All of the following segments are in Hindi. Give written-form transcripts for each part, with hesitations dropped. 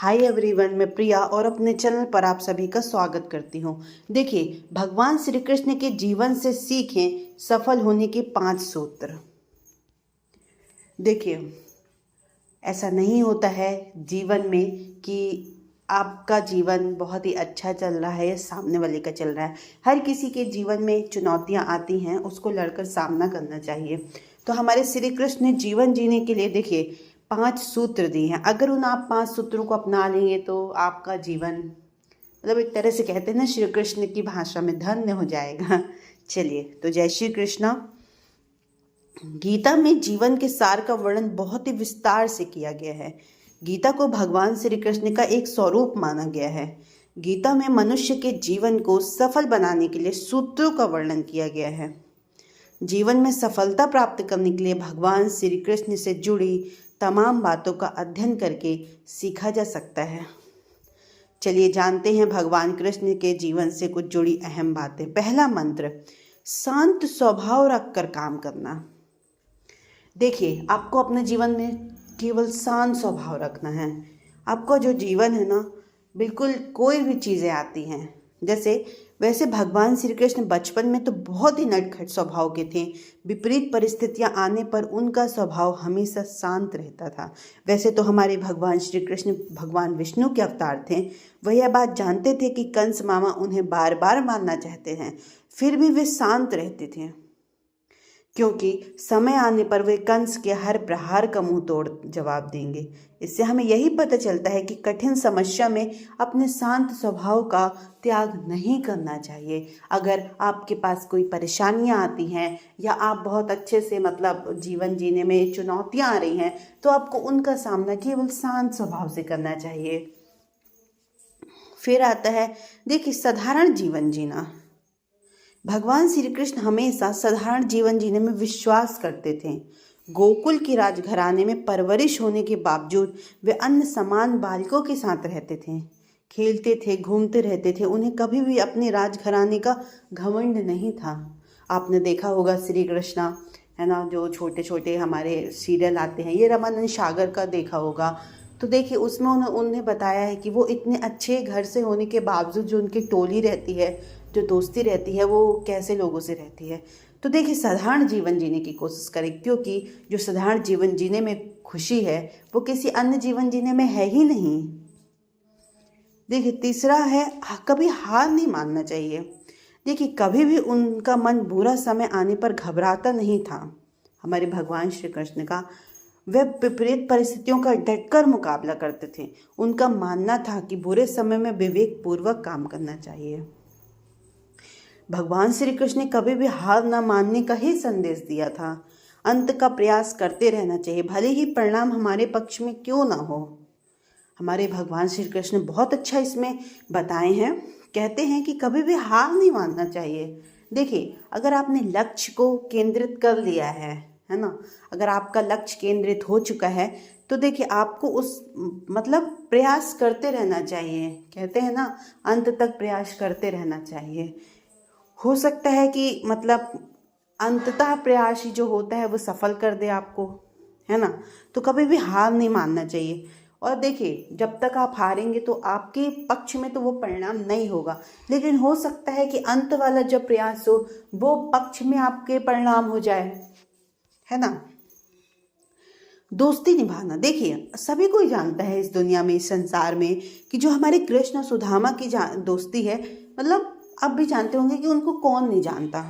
हाय एवरीवन, मैं प्रिया और अपने चैनल पर आप सभी का स्वागत करती हूँ। देखिए, भगवान श्री कृष्ण के जीवन से सीखें सफल होने के 5 सूत्र। देखिए, ऐसा नहीं होता है जीवन में कि आपका जीवन बहुत ही अच्छा चल रहा है या सामने वाले का चल रहा है। हर किसी के जीवन में चुनौतियाँ आती हैं, उसको लड़कर सामना करना चाहिए। तो हमारे श्री कृष्ण ने जीवन जीने के लिए देखिए 5 सूत्र दिए हैं। अगर उन आप 5 सूत्रों को अपना लेंगे तो आपका जीवन मतलब एक तरह से कहते हैं ना, श्री कृष्ण की भाषा में धन्य हो जाएगा। चलिए, तो जय श्री कृष्ण। गीता में जीवन के सार का वर्णन बहुत ही विस्तार से किया गया है। गीता को भगवान श्री कृष्ण का एक स्वरूप माना गया है। गीता में मनुष्य के जीवन को सफल बनाने के लिए सूत्रों का वर्णन किया गया है। जीवन में सफलता प्राप्त करने के लिए भगवान श्री कृष्ण से जुड़ी तमाम बातों का अध्ययन करके सीखा जा सकता है। चलिए जानते हैं भगवान कृष्ण के जीवन से कुछ जुड़ी अहम बातें। पहला मंत्र, शांत स्वभाव रखकर काम करना। देखिए, आपको अपने जीवन में केवल शांत स्वभाव रखना है। आपका जो जीवन है ना, बिल्कुल कोई भी चीज़ें आती हैं वैसे भगवान श्री कृष्ण बचपन में तो बहुत ही नटखट स्वभाव के थे। विपरीत परिस्थितियां आने पर उनका स्वभाव हमेशा शांत रहता था। वैसे तो हमारे भगवान श्री कृष्ण भगवान विष्णु के अवतार थे। वह यह बात जानते थे कि कंस मामा उन्हें बार बार मारना चाहते हैं, फिर भी वे शांत रहते थे, क्योंकि समय आने पर वे कंस के हर प्रहार का मुंह तोड़ जवाब देंगे। इससे हमें यही पता चलता है कि कठिन समस्या में अपने शांत स्वभाव का त्याग नहीं करना चाहिए। अगर आपके पास कोई परेशानियां आती हैं या आप बहुत अच्छे से जीवन जीने में चुनौतियां आ रही हैं, तो आपको उनका सामना केवल शांत स्वभाव से करना चाहिए। फिर आता है देखिए, साधारण जीवन जीना। भगवान श्री कृष्ण हमेशा साधारण जीवन जीने में विश्वास करते थे। गोकुल की राजघराने में परवरिश होने के बावजूद वे अन्य समान बालकों के साथ रहते थे, खेलते थे, घूमते रहते थे। उन्हें कभी भी अपने राजघराने का घमंड नहीं था। आपने देखा होगा श्री कृष्णा है ना, जो छोटे छोटे हमारे सीरियल आते हैं, ये रामानंद सागर का देखा होगा। तो देखिए, उसमें उन्हें बताया है कि वो इतने अच्छे घर से होने के बावजूद जो उनकी टोली रहती है, जो दोस्ती रहती है, वो कैसे लोगों से रहती है। तो देखिए, साधारण जीवन जीने की कोशिश करें, क्योंकि जो साधारण जीवन जीने में खुशी है वो किसी अन्य जीवन जीने में है ही नहीं। देखिए, तीसरा है कभी हार नहीं मानना चाहिए। देखिए, कभी भी उनका मन बुरा समय आने पर घबराता नहीं था। हमारे भगवान श्री कृष्ण का वे विपरीत परिस्थितियों का डटकर मुकाबला करते थे। उनका मानना था कि बुरे समय में विवेक पूर्वक काम करना चाहिए। भगवान श्री कृष्ण ने कभी भी हार न मानने का ही संदेश दिया था। अंत का प्रयास करते रहना चाहिए, भले ही परिणाम हमारे पक्ष में क्यों ना हो। हमारे भगवान श्री कृष्ण बहुत अच्छा इसमें बताए हैं। कहते हैं कि कभी भी हार नहीं मानना चाहिए। देखिए, अगर आपने लक्ष्य को केंद्रित कर लिया है ना, अगर आपका लक्ष्य केंद्रित हो चुका है, तो देखिए आपको उस प्रयास करते रहना चाहिए। कहते हैं ना, अंत तक प्रयास करते रहना चाहिए। हो सकता है कि अंततः प्रयास ही जो होता है वो सफल कर दे आपको, है ना। तो कभी भी हार नहीं मानना चाहिए। और देखिए, जब तक आप हारेंगे तो आपके पक्ष में तो वो परिणाम नहीं होगा, लेकिन हो सकता है कि अंत वाला जब प्रयास हो वो पक्ष में आपके परिणाम हो जाए, है ना। दोस्ती निभाना। देखिए, सभी कोई जानता है इस दुनिया में, इस संसार में, कि जो हमारे कृष्ण और सुदामा की दोस्ती है, आप भी जानते होंगे कि उनको कौन नहीं जानता।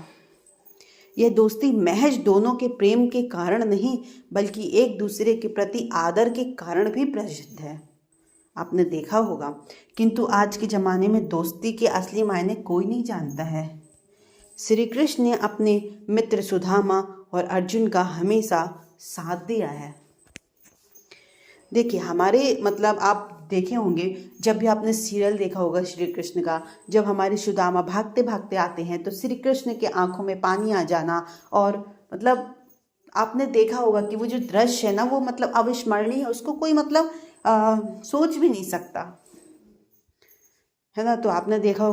यह दोस्ती महज दोनों के प्रेम के कारण नहीं, बल्कि एक दूसरे के प्रति आदर के कारण भी प्रसिद्ध है। आपने देखा होगा, किंतु आज के ज़माने में दोस्ती के असली मायने कोई नहीं जानता है। श्री कृष्ण ने अपने मित्र सुदामा और अर्जुन का हमेशा साथ दिया है। देखिए, हमारे आप देखे होंगे, जब भी आपने सीरियल देखा होगा श्री कृष्ण का, जब हमारे सुदामा भागते भागते आते हैं तो श्री कृष्ण के आंखों में पानी आ जाना, और आपने देखा होगा कि वो जो दृश्य है ना, वो अविस्मरणीय है। उसको कोई सोच भी नहीं सकता, है ना। तो आपने देखा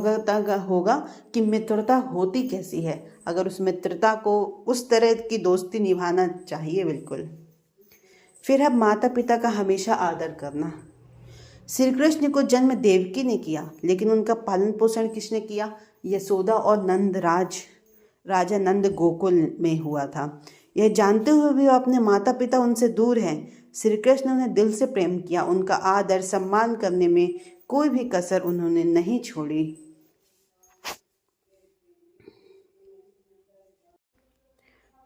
होगा कि मित्रता होती कैसी है। अगर उस मित्रता को, उस तरह की दोस्ती निभाना चाहिए बिल्कुल। फिर अब माता पिता का हमेशा आदर करना। श्री कृष्ण को जन्म देवकी ने किया, लेकिन उनका पालन पोषण किसने किया? यशोदा और राजा नंद गोकुल में हुआ था। यह जानते हुए भी अपने माता पिता उनसे दूर हैं, श्री कृष्ण उन्हें दिल से प्रेम किया। उनका आदर सम्मान करने में कोई भी कसर उन्होंने नहीं छोड़ी।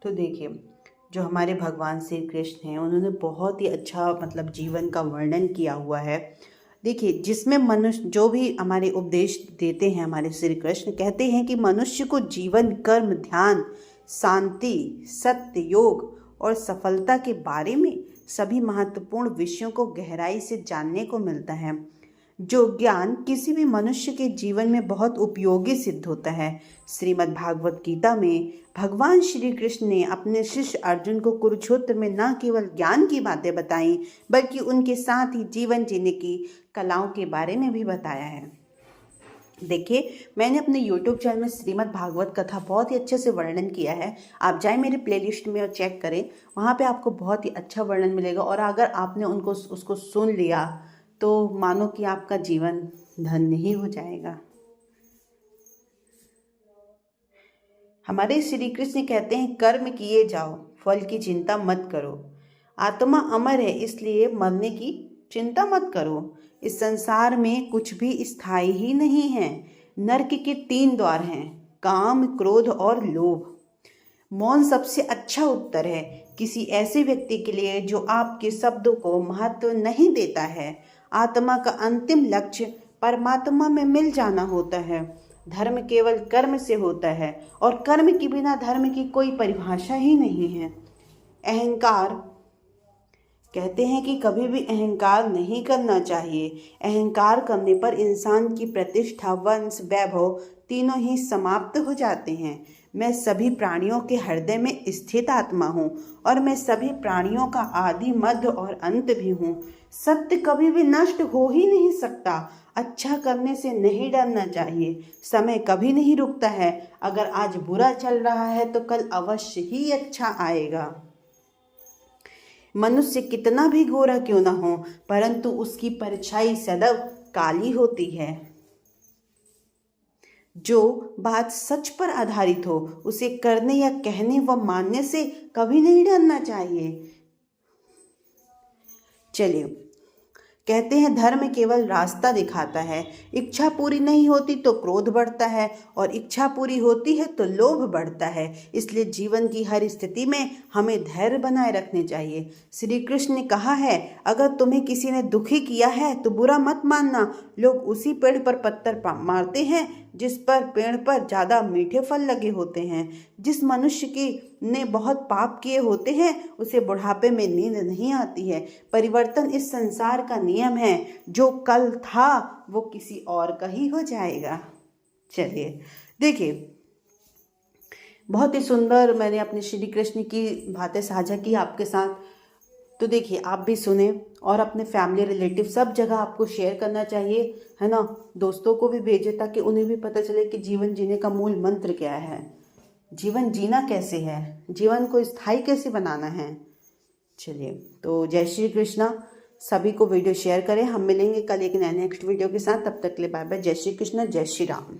तो देखिए, जो हमारे भगवान श्री कृष्ण हैं, उन्होंने बहुत ही अच्छा जीवन का वर्णन किया हुआ है। देखिए, जिसमें मनुष्य जो भी हमारे उपदेश देते हैं, हमारे श्री कृष्ण कहते हैं कि मनुष्य को जीवन, कर्म, ध्यान, शांति, सत्य, योग और सफलता के बारे में सभी महत्वपूर्ण विषयों को गहराई से जानने को मिलता है, जो ज्ञान किसी भी मनुष्य के जीवन में बहुत उपयोगी सिद्ध होता है। श्रीमद् भागवत गीता में भगवान श्री कृष्ण ने अपने शिष्य अर्जुन को कुरुक्षेत्र में न केवल ज्ञान की बातें बताई, बल्कि उनके साथ ही जीवन जीने की कलाओं के बारे में भी बताया है। देखिए, मैंने अपने YouTube चैनल में श्रीमद् भागवत कथा बहुत ही अच्छे से वर्णन किया है। आप जाएं मेरे प्लेलिस्ट में और चेक करें, वहाँ पे आपको बहुत ही अच्छा वर्णन मिलेगा। और अगर आपने उसको सुन लिया तो मानो कि आपका जीवन धन्य ही हो जाएगा। हमारे श्री कृष्ण कहते हैं, कर्म किए जाओ, फल की चिंता मत करो। आत्मा अमर है, इसलिए मरने की चिंता मत करो। इस संसार में कुछ भी स्थायी ही नहीं है। नरक के 3 द्वार हैं, काम, क्रोध और लोभ। मौन सबसे अच्छा उत्तर है किसी ऐसे व्यक्ति के लिए जो आपके शब्दों को महत्व नहीं देता है। आत्मा का अंतिम लक्ष्य परमात्मा में मिल जाना होता है। धर्म केवल कर्म से होता है और कर्म के बिना धर्म की कोई परिभाषा ही नहीं है। अहंकार, कहते हैं कि कभी भी अहंकार नहीं करना चाहिए। अहंकार करने पर इंसान की प्रतिष्ठा, वंश, वैभव तीनों ही समाप्त हो जाते हैं। मैं सभी प्राणियों के हृदय में स्थित आत्मा हूँ और मैं सभी प्राणियों का आदि, मध्य और अंत भी हूँ। सत्य कभी भी नष्ट हो ही नहीं सकता। अच्छा करने से नहीं डरना चाहिए। समय कभी नहीं रुकता है। अगर आज बुरा चल रहा है तो कल अवश्य ही अच्छा आएगा। मनुष्य कितना भी गोरा क्यों न हो, परंतु उसकी परछाई सदैव काली होती है। जो बात सच पर आधारित हो, उसे करने या कहने व मानने से कभी नहीं डरना चाहिए। चलिए, कहते हैं धर्म केवल रास्ता दिखाता है। इच्छा पूरी नहीं होती तो क्रोध बढ़ता है और इच्छा पूरी होती है तो लोभ बढ़ता है। इसलिए जीवन की हर स्थिति में हमें धैर्य बनाए रखने चाहिए। श्री कृष्ण ने कहा है, अगर तुम्हें किसी ने दुखी किया है तो बुरा मत मानना। लोग उसी पेड़ पर पत्थर मारते हैं जिस पर पेड़ पर ज़्यादा मीठे फल लगे होते हैं। जिस मनुष्य ने बहुत पाप किए होते हैं उसे बुढ़ापे में नींद नहीं आती है। परिवर्तन इस संसार का नियम है। जो कल था वो किसी और का ही हो जाएगा। चलिए, देखिए, बहुत ही सुंदर मैंने अपने श्री कृष्ण की बातें साझा की आपके साथ। तो देखिए, आप भी सुने और अपने फैमिली, रिलेटिव सब जगह आपको शेयर करना चाहिए, है ना। दोस्तों को भी भेजें ताकि उन्हें भी पता चले कि जीवन जीने का मूल मंत्र क्या है, जीवन जीना कैसे है, जीवन को स्थायी कैसे बनाना है। चलिए, तो जय श्री कृष्णा। सभी को वीडियो शेयर करें। हम मिलेंगे कल एक नए नेक्स्ट वीडियो के साथ। तब तक के लिए बाय बाय। जय श्री कृष्ण, जय श्री राम।